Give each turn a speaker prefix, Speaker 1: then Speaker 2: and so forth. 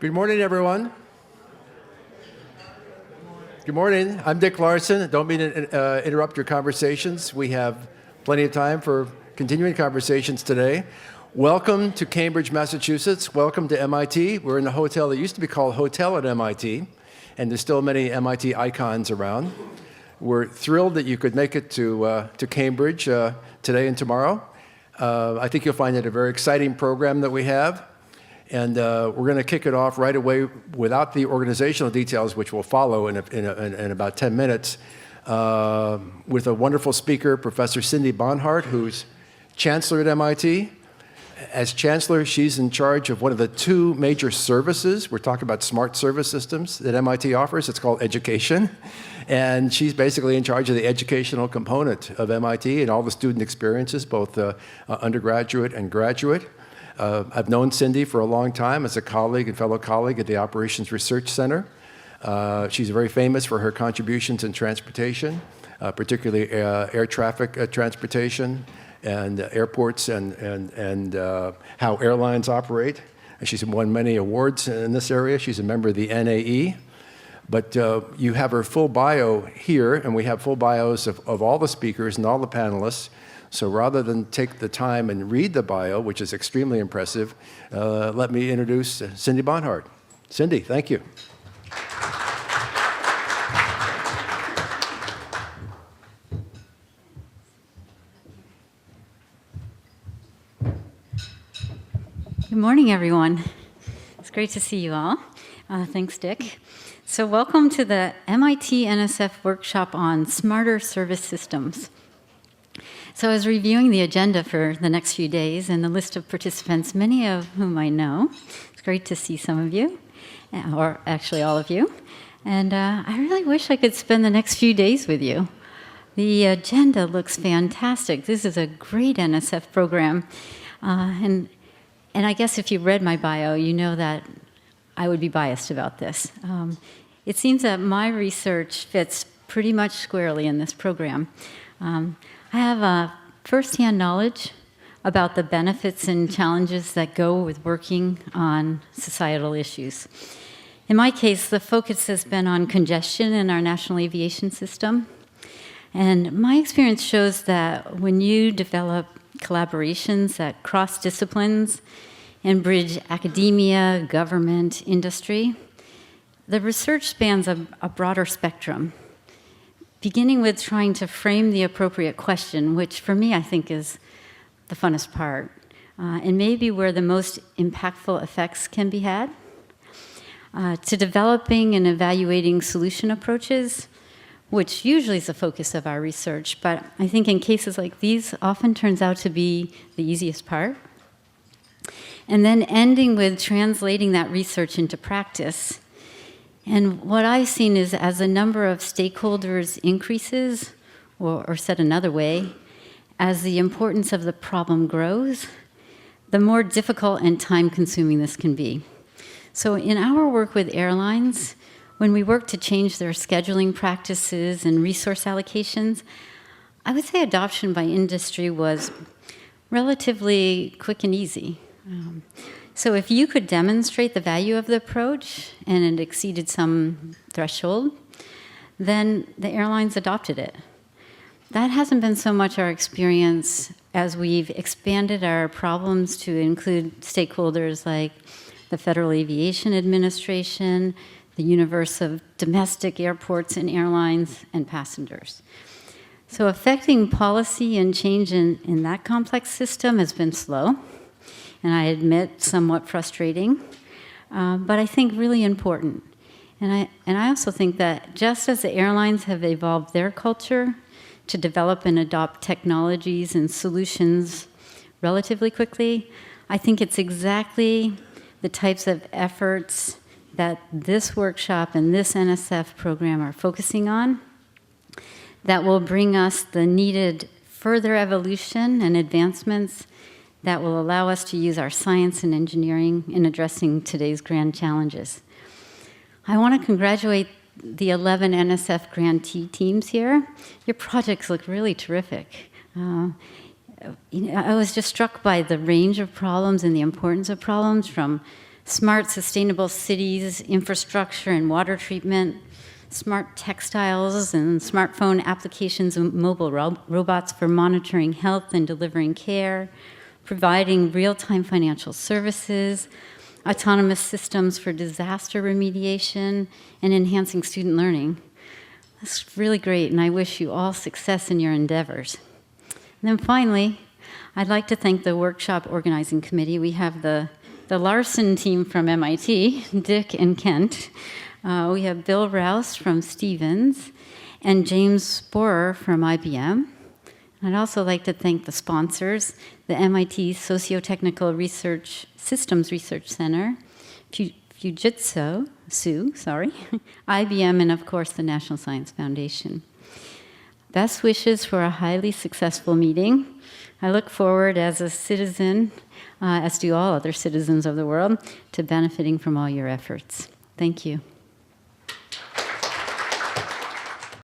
Speaker 1: Good morning, everyone. Good morning. I'm Dick Larson. Don't mean to interrupt your conversations. We have plenty of time for continuing conversations today. Welcome to Cambridge, Massachusetts. Welcome to MIT. We're in a hotel that used to be called Hotel at MIT, and there's still many MIT icons around. We're thrilled that you could make it to Cambridge today and tomorrow. I think you'll find it a very exciting program that we have. And we're going to kick it off right away without the organizational details, which will follow in about 10 minutes, with a wonderful speaker, Professor Cynthia Barnhart, who's Chancellor at MIT. As Chancellor, she's in charge of one of the two major services. We're talking about smart service systems that MIT offers. It's called education. And she's basically in charge of the educational component of MIT and all the student experiences, both undergraduate and graduate. I've known Cindy for a long time as a colleague and fellow colleague at the Operations Research Center. She's very famous for her contributions in transportation, particularly air traffic transportation and airports and how airlines operate. And she's won many awards in this area. She's a member of the NAE. But you have her full bio here, and we have full bios of all the speakers and all the panelists. So rather than take the time and read the bio, which is extremely impressive, let me introduce Cynthia Barnhart. Cindy, thank you.
Speaker 2: Good morning, everyone. It's great to see you all. Thanks, Dick. So welcome to the MIT NSF workshop on smarter service systems. So I was reviewing the agenda for the next few days and the list of participants, many of whom I know. It's great to see some of you, or actually all of you. And I really wish I could spend the next few days with you. The agenda looks fantastic. This is a great NSF program. And I guess if you read my bio, you know that I would be biased about this. It seems that my research fits pretty much squarely in this program. I have firsthand knowledge about the benefits and challenges that go with working on societal issues. In my case, the focus has been on congestion in our national aviation system. And my experience shows that when you develop collaborations that cross disciplines and bridge academia, government, industry, the research spans a broader spectrum, beginning with trying to frame the appropriate question, which for me I think is the funnest part, and maybe where the most impactful effects can be had, to developing and evaluating solution approaches, which usually is the focus of our research, but I think in cases like these often turns out to be the easiest part, and then ending with translating that research into practice. And what I've seen is as the number of stakeholders increases, or said another way, as the importance of the problem grows, the more difficult and time-consuming this can be. So in our work with airlines, when we work to change their scheduling practices and resource allocations, I would say adoption by industry was relatively quick and easy. So if you could demonstrate the value of the approach and it exceeded some threshold, then the airlines adopted it. That hasn't been so much our experience as we've expanded our problems to include stakeholders like the Federal Aviation Administration, the universe of domestic airports and airlines, and passengers. So affecting policy and change in that complex system has been slow, and I admit somewhat frustrating, but I think really important. And I also think that just as the airlines have evolved their culture to develop and adopt technologies and solutions relatively quickly, I think it's exactly the types of efforts that this workshop and this NSF program are focusing on that will bring us the needed further evolution and advancements that will allow us to use our science and engineering in addressing today's grand challenges. I want to congratulate the 11 NSF grantee teams here. Your projects look really terrific. I was just struck by the range of problems and the importance of problems, from smart, sustainable cities, infrastructure and water treatment, smart textiles and smartphone applications and mobile robots for monitoring health and delivering care, providing real-time financial services, autonomous systems for disaster remediation, and enhancing student learning. That's really great, and I wish you all success in your endeavors. And then finally, I'd like to thank the workshop organizing committee. We have the Larson team from MIT, Dick and Kent. We have Bill Rouse from Stevens and James Sporer from IBM. I'd also like to thank the sponsors, the MIT Socio-Technical Research Systems Research Center, Fujitsu, IBM, and of course the National Science Foundation. Best wishes for a highly successful meeting. I look forward as a citizen, as do all other citizens of the world, to benefiting from all your efforts. Thank you.